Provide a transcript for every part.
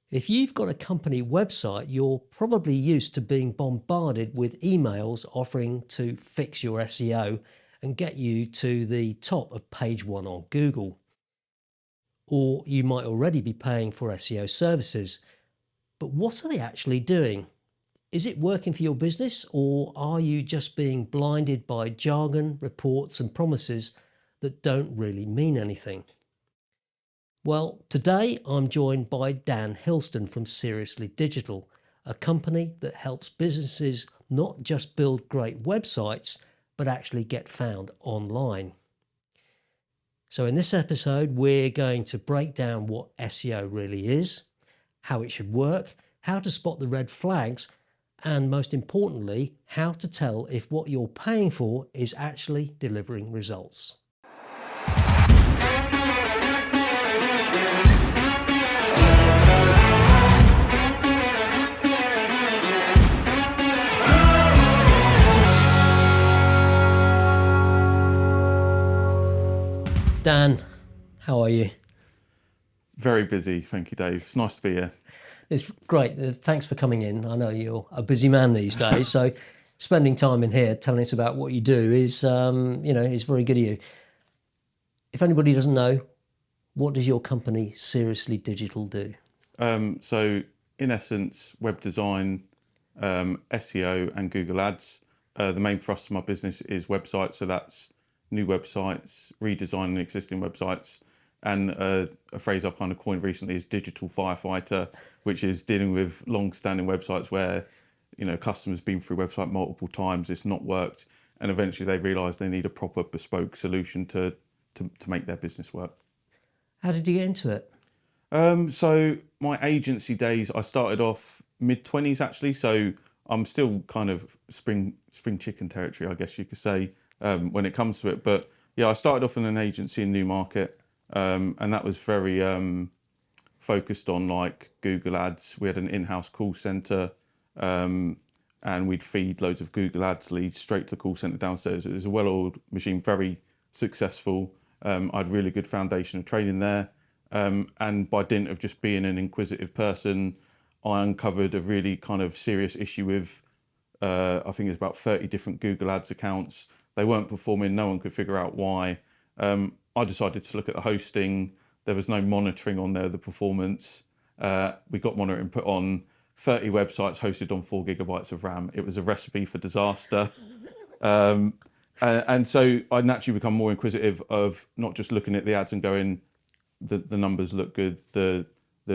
If you've got a company website, you're probably used to being bombarded with emails offering to fix your SEO and get you to the top of page one on Google. Or you might already be paying for SEO services. But what are they actually doing? Is it working for your business, or are you just being blinded by jargon, reports and promises that don't really mean anything? Well, today I'm joined by Dan Hilsden from Seriously Digital, a company that helps businesses not just build great websites, but actually get found online. So in this episode, we're going to break down what SEO really is, how it should work, how to spot the red flags, and most importantly, how to tell if what you're paying for is actually delivering results. Dan, how are you? Very busy, thank you, Dave. It's nice to be here. It's great. Thanks for coming in. I know you're a busy man these days, so spending time in here telling us about what you do is very good of you. If anybody doesn't know, what does your company Seriously Digital do? So, in essence, web design, SEO, and Google Ads. The main thrust of my business is websites, so that's new websites, redesigning existing websites, and a phrase I've kind of coined recently is digital firefighter, which is dealing with long-standing websites where customers been through website multiple times, it's not worked, and eventually they realise they need a proper bespoke solution to make their business work. How did you get into it? So my agency days, I started off mid-20s actually, so I'm still kind of spring chicken territory, I guess you could say, when it comes to it. But yeah, I started off in an agency in Newmarket, and that was very focused on like Google Ads. We had an in-house call centre, and we'd feed loads of Google Ads leads straight to the call centre downstairs. It was a well-oiled machine, very successful. I had really good foundation of training there. And by dint of just being an inquisitive person, I uncovered a really kind of serious issue with, I think it's about 30 different Google Ads accounts. They weren't performing, no one could figure out why. I decided to look at the hosting. There was no monitoring on there, the performance. We got monitoring put on 30 websites hosted on 4 gigabytes of RAM. It was a recipe for disaster. And so I naturally become more inquisitive of not just looking at the ads and going, the numbers look good, the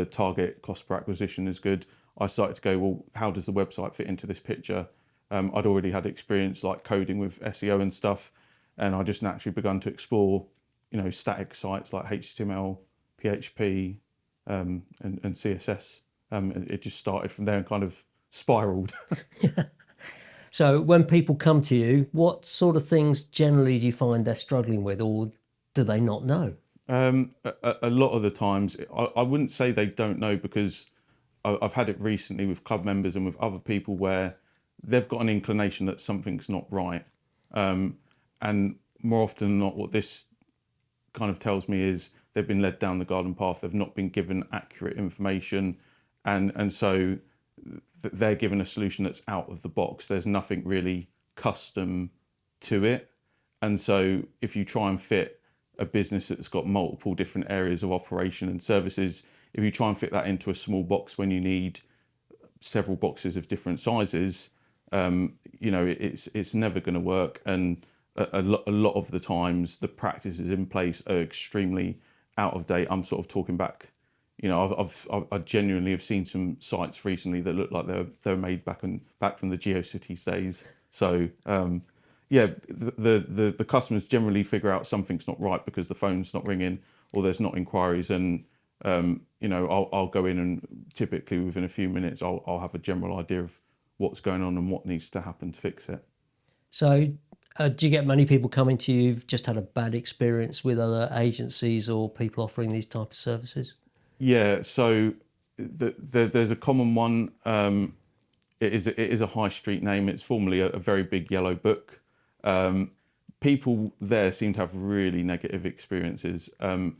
target cost per acquisition is good. I started to go, well, how does the website fit into this picture? I'd already had experience like coding with SEO and stuff, and I just naturally begun to explore, static sites like HTML, PHP, and CSS. It just started from there and kind of spiraled. So when people come to you, what sort of things generally do you find they're struggling with, or do they not know? A lot of the times, I wouldn't say they don't know, because I've had it recently with club members and with other people where they've got an inclination that something's not right. And more often than not, what this kind of tells me is they've been led down the garden path. They've not been given accurate information. And so they're given a solution that's out of the box. There's nothing really custom to it. And so if you try and fit a business that's got multiple different areas of operation and services, if you try and fit that into a small box when you need several boxes of different sizes, it's never going to work. And a lot of the times the practices in place are extremely out of date. I'm sort of talking back, I genuinely have seen some sites recently that look like they're made back from the GeoCities days. So the customers generally figure out something's not right because the phone's not ringing or there's not inquiries, and I'll go in and typically within a few minutes I'll have a general idea of what's going on and what needs to happen to fix it. So do you get many people coming to you who've just had a bad experience with other agencies or people offering these type of services? Yeah, so there's a common one. It is a high street name. It's formerly a very big yellow book. People there seem to have really negative experiences, and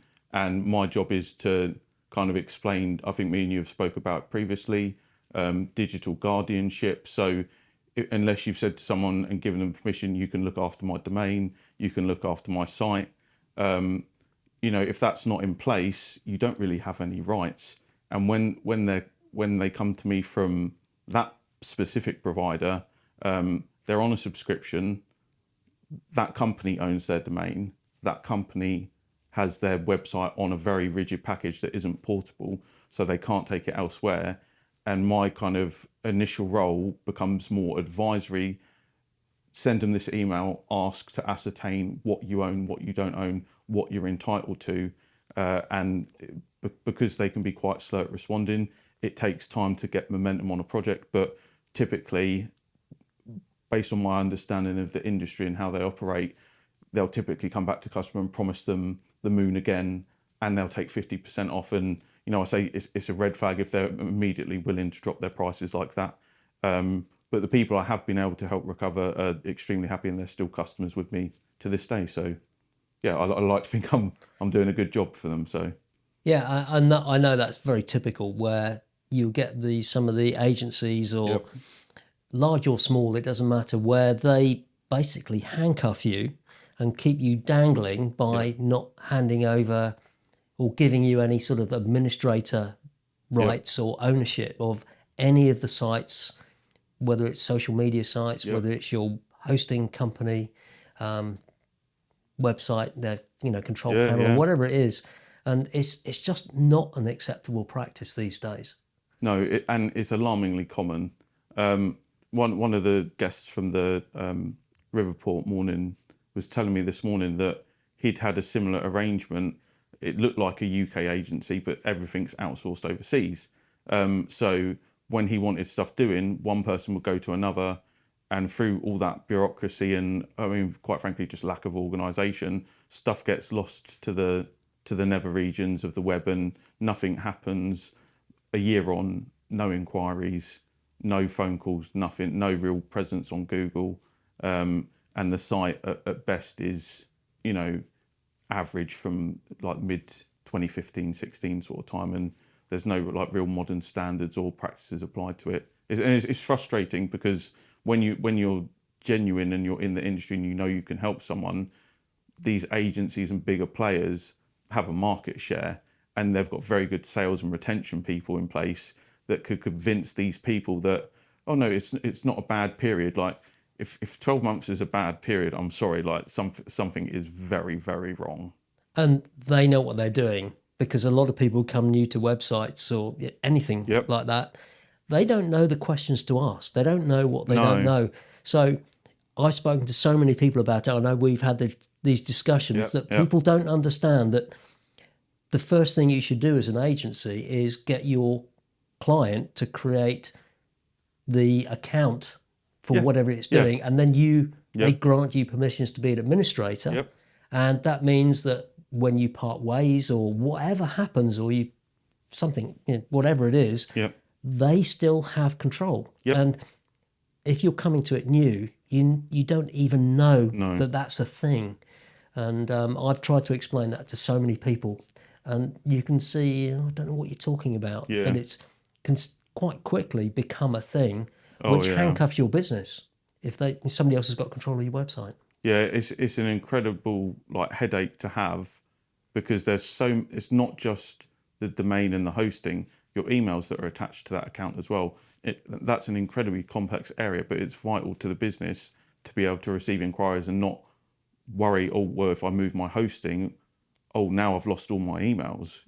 my job is to kind of explained, I think me and you have spoke about previously, digital guardianship. So unless you've said to someone and given them permission, you can look after my domain, you can look after my site. If that's not in place, you don't really have any rights. And when they come to me from that specific provider, they're on a subscription. That company owns their domain. That company has their website on a very rigid package that isn't portable, so they can't take it elsewhere. And my kind of initial role becomes more advisory. Send them this email, ask to ascertain what you own, what you don't own, what you're entitled to. And because they can be quite slow at responding, it takes time to get momentum on a project. But typically, based on my understanding of the industry and how they operate, they'll typically come back to customer and promise them the moon again, and they'll take 50% off. And, I say it's a red flag if they're immediately willing to drop their prices like that. But the people I have been able to help recover are extremely happy, and they're still customers with me to this day. So, yeah, I like to think I'm doing a good job for them. So, yeah, I know that's very typical, where you get some of the agencies, or Yep. large or small, it doesn't matter, where they basically handcuff you and keep you dangling by not handing over or giving you any sort of administrator rights or ownership of any of the sites, whether it's social media sites, whether it's your hosting company, website, their control panel, whatever it is. And it's just not an acceptable practice these days. No, and it's alarmingly common. One of the guests from the Riverport morning was telling me this morning that he'd had a similar arrangement. It looked like a UK agency, but everything's outsourced overseas. So when he wanted stuff doing, one person would go to another, and through all that bureaucracy and, quite frankly, just lack of organisation, stuff gets lost to the nether regions of the web, and nothing happens. A year on, no inquiries, no phone calls, nothing, no real presence on Google, and the site at best is, average from like mid 2015-16 sort of time, and there's no like real modern standards or practices applied to it. It's frustrating, because when you're genuine and you're in the industry and you can help someone, these agencies and bigger players have a market share, and they've got very good sales and retention people in place that could convince these people that, oh no, it's not a bad period. Like if 12 months is a bad period, I'm sorry, like something is very, very wrong. And they know what they're doing, because a lot of people come new to websites or anything like that. They don't know the questions to ask. They don't know what they don't know. So I've spoken to so many people about it. I know we've had these discussions that people don't understand that the first thing you should do as an agency is get your client to create the account for whatever it's doing, and then they grant you permissions to be an administrator, and that means that when you part ways or whatever happens, or whatever it is, they still have control. And if you're coming to it new, you don't even know that that's a thing. And I've tried to explain that to so many people, and you can see, I don't know what you're talking about, but it can quite quickly become a thing which handcuffs your business if somebody else has got control of your website. Yeah, it's an incredible headache to have, because it's not just the domain and the hosting, your emails that are attached to that account as well. That's an incredibly complex area, but it's vital to the business to be able to receive inquiries and not worry, if I move my hosting, now I've lost all my emails.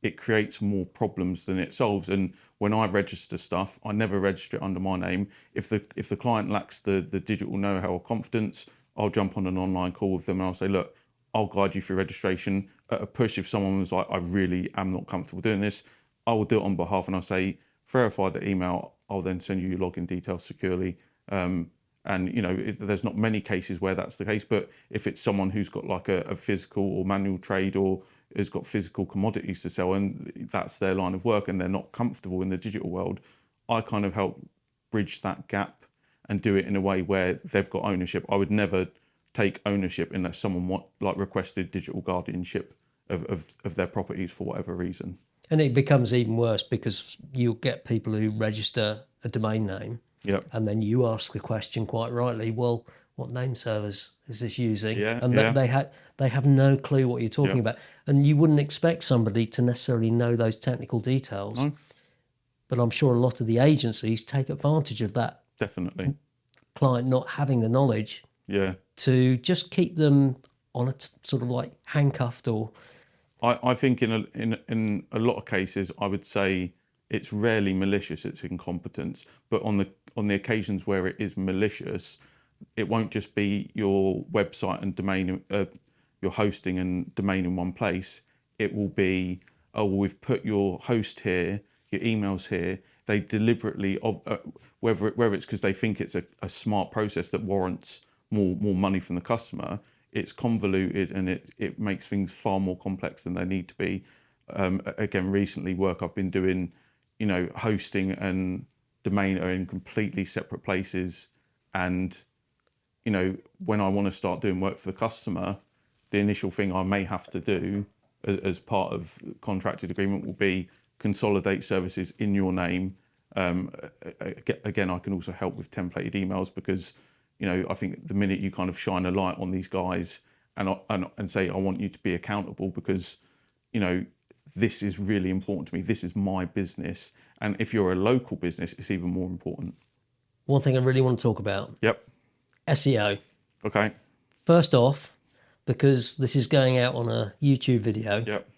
It creates more problems than it solves. And when I register stuff, I never register it under my name. If the client lacks the digital know-how or confidence, I'll jump on an online call with them and I'll say, look, I'll guide you through registration. At a push, if someone was like, I really am not comfortable doing this, I will do it on behalf, and I'll say, verify the email. I'll then send you your login details securely. There's not many cases where that's the case, but if it's someone who's got like a physical or manual trade, or has got physical commodities to sell, and that's their line of work, and they're not comfortable in the digital world, I kind of help bridge that gap and do it in a way where they've got ownership. I would never take ownership unless someone requested digital guardianship, of their properties for whatever reason. And it becomes even worse because you'll get people who register a domain name, Yep. and then you ask the question quite rightly, well, what name servers is this using? Yeah, And yeah. they have no clue what you're talking about. And you wouldn't expect somebody to necessarily know those technical details. No. But I'm sure a lot of the agencies take advantage of that Definitely. client not having the knowledge Yeah. to just keep them on a sort of like handcuffed or... I think in a lot of cases, I would say it's rarely malicious, it's incompetence. But on the occasions where it is malicious, it won't just be your website and domain, your hosting and domain in one place. It will be, oh, well, we've put your host here, your emails here. They deliberately, whether it's because they think it's a smart process that warrants more money from the customer, it's convoluted and it makes things far more complex than they need to be. Again, recently work I've been doing, hosting and domain are in completely separate places. And, when I want to start doing work for the customer, the initial thing I may have to do as part of contracted agreement will be consolidate services in your name. Again, I can also help with templated emails because I think the minute you kind of shine a light on these guys and say, I want you to be accountable because, this is really important to me. This is my business. And if you're a local business, it's even more important. One thing I really want to talk about. Yep. SEO. Okay. First off, because this is going out on a YouTube video. Yep.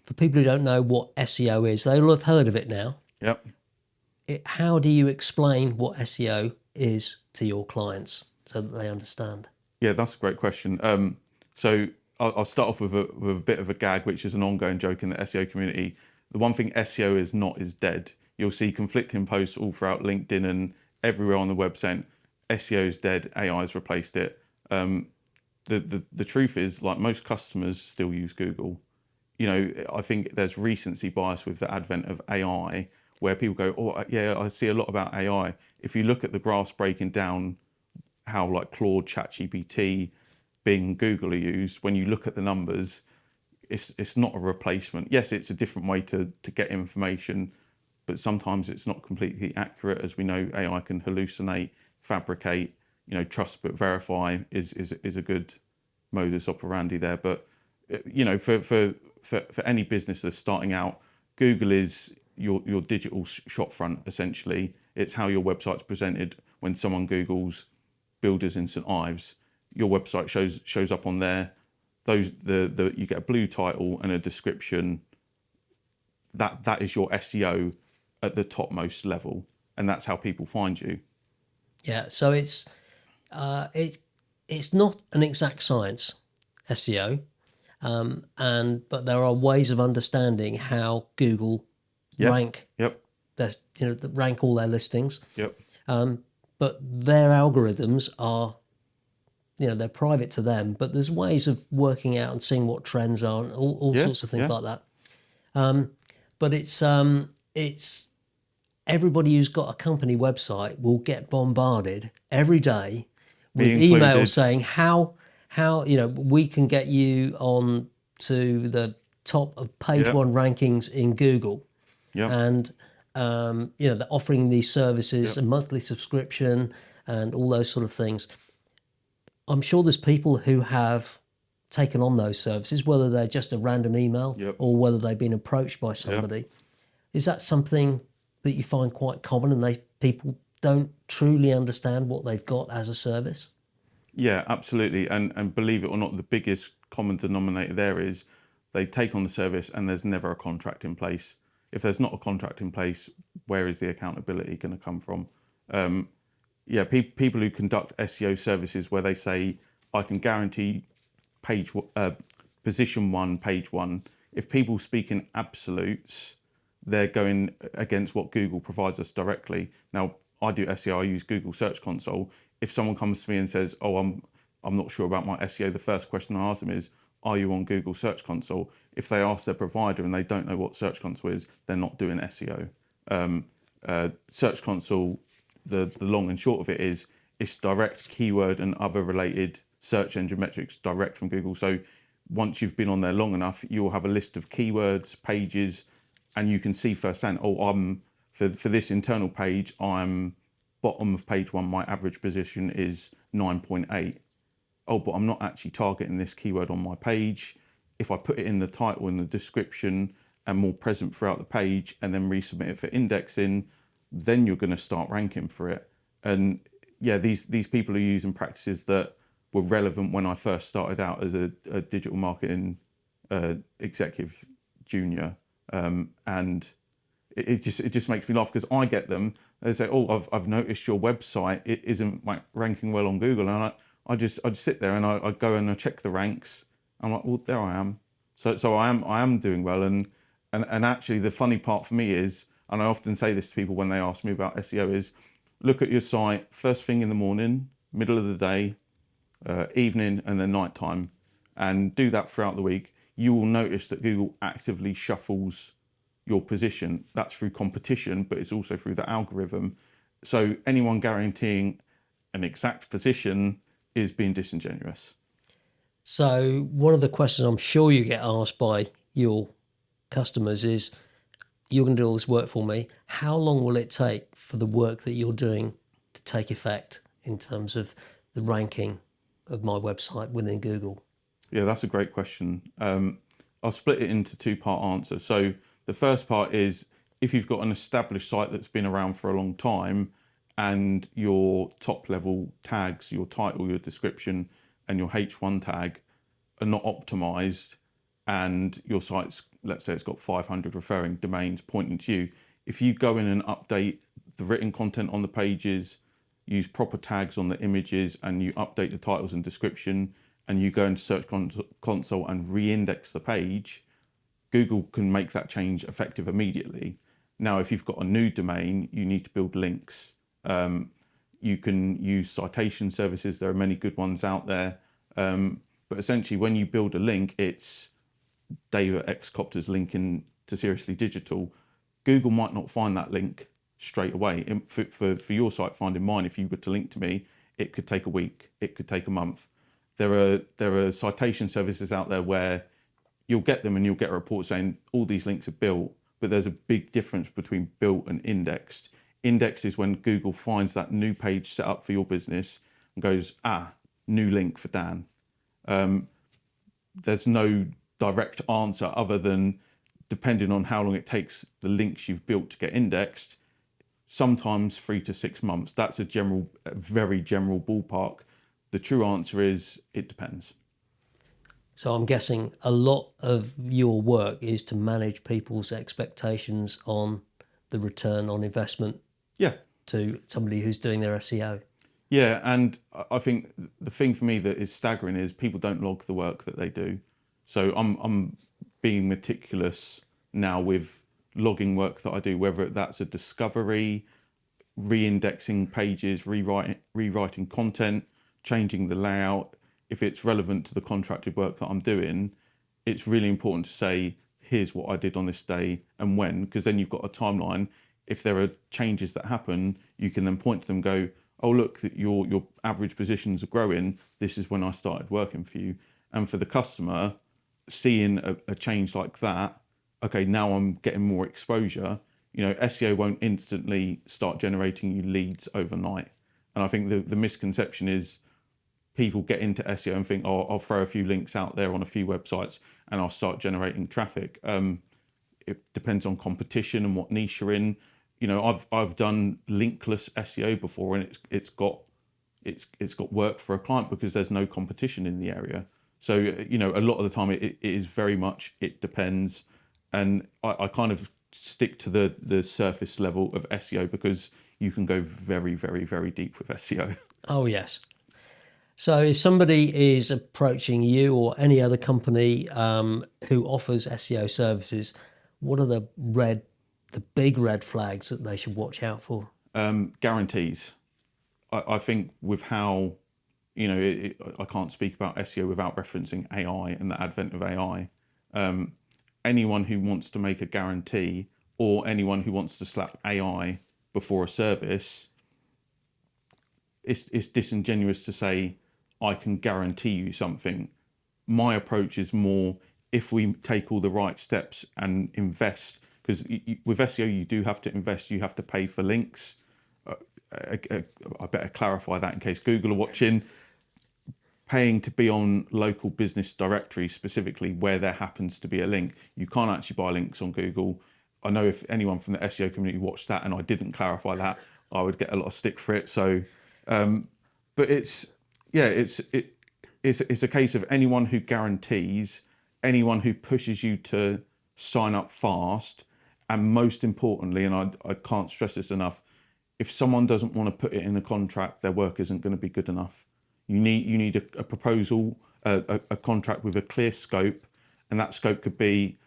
For people who don't know what SEO is, they'll have heard of it now. Yep. How do you explain what SEO is to your clients so that they understand? Yeah, that's a great question. So I'll start off with a bit of a gag, which is an ongoing joke in the SEO community. The one thing SEO is not is dead. You'll see conflicting posts all throughout LinkedIn and everywhere on the web saying SEO is dead, AI's replaced it. The truth is, like, most customers still use Google. I think there's recency bias with the advent of AI, where people go, oh, yeah, I see a lot about AI. If you look at the graphs breaking down how like Claude, ChatGPT, Bing, Google are used, when you look at the numbers, it's not a replacement. Yes, it's a different way to get information, but sometimes it's not completely accurate. As we know, AI can hallucinate, fabricate. Trust but verify is a good modus operandi there. But for any business that's starting out, Google is your digital shop front, essentially. It's how your website's presented. When someone Googles builders in St Ives, your website shows up on there. You get a blue title and a description. That is your SEO at the topmost level, and that's how people find you. Yeah, so it's not an exact science, SEO, but there are ways of understanding how Google rank. Yep. Rank all their listings. Yep. But their algorithms are, they're private to them. But there's ways of working out and seeing what trends are, and all sorts of things like that. But it's everybody who's got a company website will get bombarded every day with emails saying how we can get you on to the top of page one rankings in Google. Yep. And they're offering these services, a monthly subscription and all those sort of things. I'm sure there's people who have taken on those services, whether they're just a random email or whether they've been approached by somebody. Is that something that you find quite common, and people don't truly understand what they've got as a service? Yeah, absolutely. And believe it or not, the biggest common denominator there is they take on the service and there's never a contract in place. If there's not a contract in place, where is the accountability going to come from? People who conduct SEO services where they say, I can guarantee position one, page one. If people speak in absolutes, they're going against what Google provides us directly. Now, I do SEO, I use Google Search Console. If someone comes to me and says, oh, I'm not sure about my SEO, the first question I ask them is, are you on Google Search Console? If they ask their provider and they don't know what Search Console is, they're not doing SEO. Search Console, the long and short of it is, it's direct keyword and other related search engine metrics direct from Google. So once you've been on there long enough, you'll have a list of keywords, pages, and you can see firsthand, for this internal page, I'm bottom of page 1, my average position is 9.8. Oh, but I'm not actually targeting this keyword on my page. If I put it in the title and the description and more present throughout the page and then resubmit it for indexing, then you're going to start ranking for it. And yeah, these people are using practices that were relevant when I first started out as a digital marketing executive junior. And it just makes me laugh because I get them. They say, "Oh, I've noticed your website it isn't ranking well on Google," and I just sit there and I go and I check the ranks. I'm like, "Well, there I am." So I am doing well. And actually, the funny part for me is, and I often say this to people when they ask me about SEO, is look at your site first thing in the morning, middle of the day, evening, and then nighttime, and do that throughout the week. You will notice that Google actively shuffles your position. That's through competition, but it's also through the algorithm. So anyone guaranteeing an exact position is being disingenuous. So one of the questions I'm sure you get asked by your customers is, you're going to do all this work for me. How long will it take for the work that you're doing to take effect in terms of the ranking of my website within Google? Yeah, that's a great question. I'll split it into two-part answer. So the first part is, if you've got an established site that's been around for a long time and your top level tags, your title, your description, and your H1 tag are not optimized, and your site's, let's say it's got 500 referring domains pointing to you, if you go in and update the written content on the pages, use proper tags on the images, and you update the titles and description, and you go into Search Console and re-index the page, Google can make that change effective immediately. Now, if you've got a new domain, you need to build links. You can use citation services. There are many good ones out there. But essentially, when you build a link, it's Dave at Xcopter's linking to Seriously Digital. Google might not find that link straight away. For your site, finding mine, if you were to link to me, it could take a week. It could take a month. There are citation services out there where you'll get them and you'll get a report saying all these links are built, but there's a big difference between built and indexed. Indexed is when Google finds that new page set up for your business and goes, new link for Dan. There's no direct answer other than, depending on how long it takes the links you've built to get indexed, sometimes 3 to 6 months. That's a very general ballpark. The true answer is it depends. So I'm guessing a lot of your work is to manage people's expectations on the return on investment. Yeah. To somebody who's doing their SEO. Yeah, and I think the thing for me that is staggering is people don't log the work that they do. So I'm being meticulous now with logging work that I do, whether that's a discovery, re-indexing pages, rewriting content, changing the layout. If it's relevant to the contracted work that I'm doing, it's really important to say, here's what I did on this day and when, because then you've got a timeline. If there are changes that happen, you can then point to them and go, oh, look, your average positions are growing. This is when I started working for you. And for the customer, seeing a change like that, okay, now I'm getting more exposure. SEO won't instantly start generating you leads overnight. And I think the misconception is people get into SEO and think, oh, I'll throw a few links out there on a few websites and I'll start generating traffic. It depends on competition and what niche you're in. I've done linkless SEO before, and it's got work for a client because there's no competition in the area. So a lot of the time it is very much it depends, and I kind of stick to the surface level of SEO because you can go very, very, very deep with SEO. Oh yes. So if somebody is approaching you or any other company who offers SEO services, what are the big red flags that they should watch out for? Guarantees. I think with how, I can't speak about SEO without referencing AI and the advent of AI. Anyone who wants to make a guarantee, or anyone who wants to slap AI before a service, it's disingenuous to say, I can guarantee you something. my approach is more, if we take all the right steps and invest, because with SEO you do have to invest, you have to pay for links. I better clarify that in case Google are watching. Paying to be on local business directories, specifically where there happens to be a link. You can't actually buy links on Google. I know if anyone from the SEO community watched that and I didn't clarify that, I would get a lot of stick for it. So, but it's a case of anyone who guarantees, anyone who pushes you to sign up fast, and most importantly, and I can't stress this enough, if someone doesn't want to put it in a contract, their work isn't going to be good enough. You need a proposal, a contract with a clear scope, and that scope could be,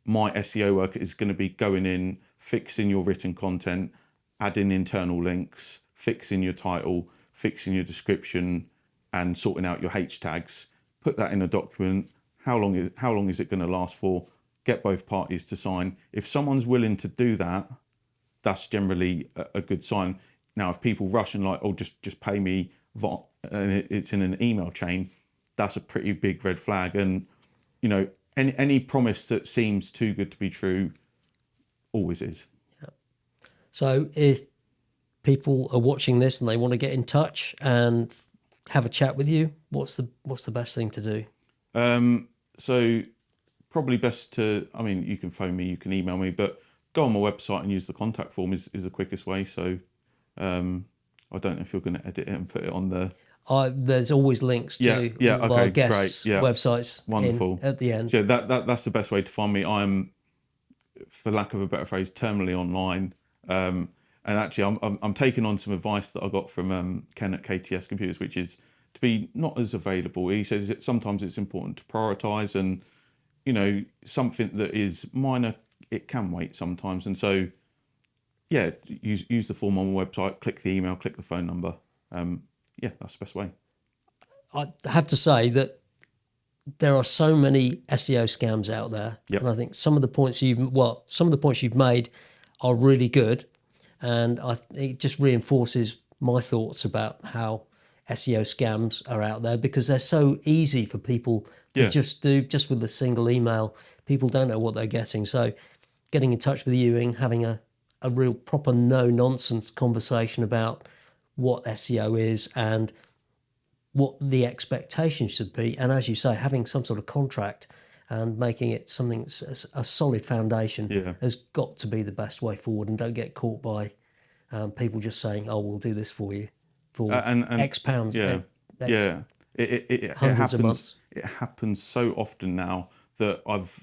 my SEO work is going to be going in, fixing your written content, adding internal links, fixing your title, fixing your description, and sorting out your H tags. Put that in a document. How long is it going to last for? Get both parties to sign. If someone's willing to do that, that's generally a good sign. Now, if people rush and like, oh, just pay me, and it's in an email chain, that's a pretty big red flag. And you know, any promise that seems too good to be true always is. Yeah. So if people are watching this and they want to get in touch and have a chat with you, what's the best thing to do? So probably best to, I mean, you can phone me, you can email me, but go on my website and use the contact form is the quickest way. So I don't know if you're going to edit it and put it on the... There's always links to all our guests' websites. Wonderful. At the end. So that's the best way to find me. I'm, for lack of a better phrase, terminally online. And actually, I'm taking on some advice that I got from Ken at KTS Computers, which is to be not as available. He says that sometimes it's important to prioritise, and you know, something that is minor, it can wait sometimes. And so, yeah, use the form on the website, click the email, click the phone number. That's the best way. I have to say that there are so many SEO scams out there, and I think some of the points you've made are really good, and it just reinforces my thoughts about how SEO scams are out there, because they're so easy for people to just with a single email. People don't know what they're getting, so getting in touch with you and having a real proper no-nonsense conversation about what SEO is and what the expectation should be, and as you say, having some sort of contract and making it something, a solid foundation, has got to be the best way forward. And don't get caught by people just saying, "Oh, we'll do this for you for and X pounds." It hundreds happens, of months. It happens so often now that I've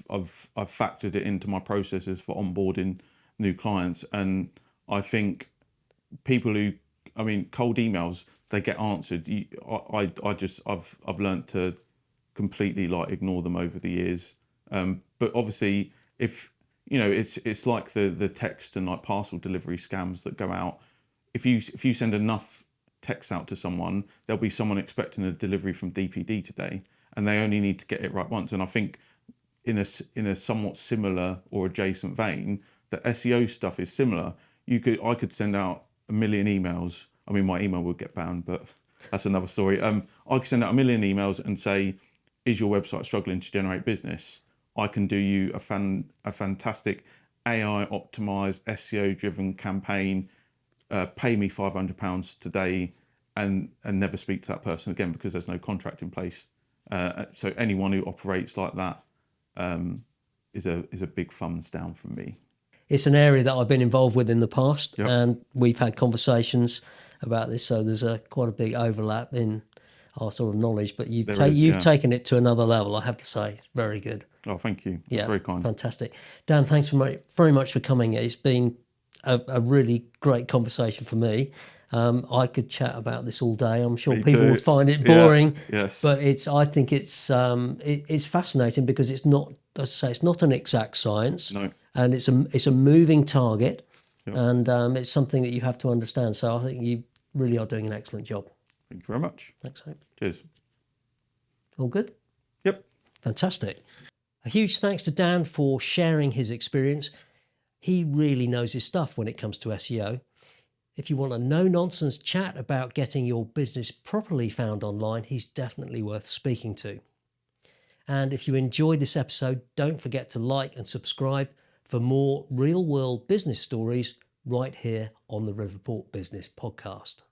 factored it into my processes for onboarding new clients, and I think people who, I mean, cold emails, they get answered. I've learnt to completely ignore them over the years. But obviously, if you know, it's like the text and parcel delivery scams that go out. If you send enough text out to someone, there'll be someone expecting a delivery from DPD today, and they only need to get it right once. And I think in a somewhat similar or adjacent vein, the SEO stuff is similar. I could send out 1 million emails. I mean, my email would get banned, but that's another story. I could send out 1 million emails and say, "Is your website struggling to generate business? I can do you a fantastic AI optimized SEO driven campaign. Pay me £500 today," and never speak to that person again, because there's no contract in place. So anyone who operates like that is a big thumbs down from me. It's an area that I've been involved with in the past, and we've had conversations about this. So there's quite a big overlap in our sort of knowledge. But you've taken it to another level, I have to say. It's very good. Oh, thank you. That's very kind. Fantastic. Dan, thanks very much for coming. It's been a really great conversation for me. I could chat about this all day. I'm sure people would find it boring. But I think it's fascinating, because it's not, as I say, it's not an exact science. No. And it's a moving target, and it's something that you have to understand. So I think you really are doing an excellent job. Thank you very much. Thanks, Hope. Cheers. All good? Yep. Fantastic. A huge thanks to Dan for sharing his experience. He really knows his stuff when it comes to SEO. If you want a no-nonsense chat about getting your business properly found online, he's definitely worth speaking to. And if you enjoyed this episode, don't forget to like and subscribe for more real-world business stories right here on the Riverport Business Podcast.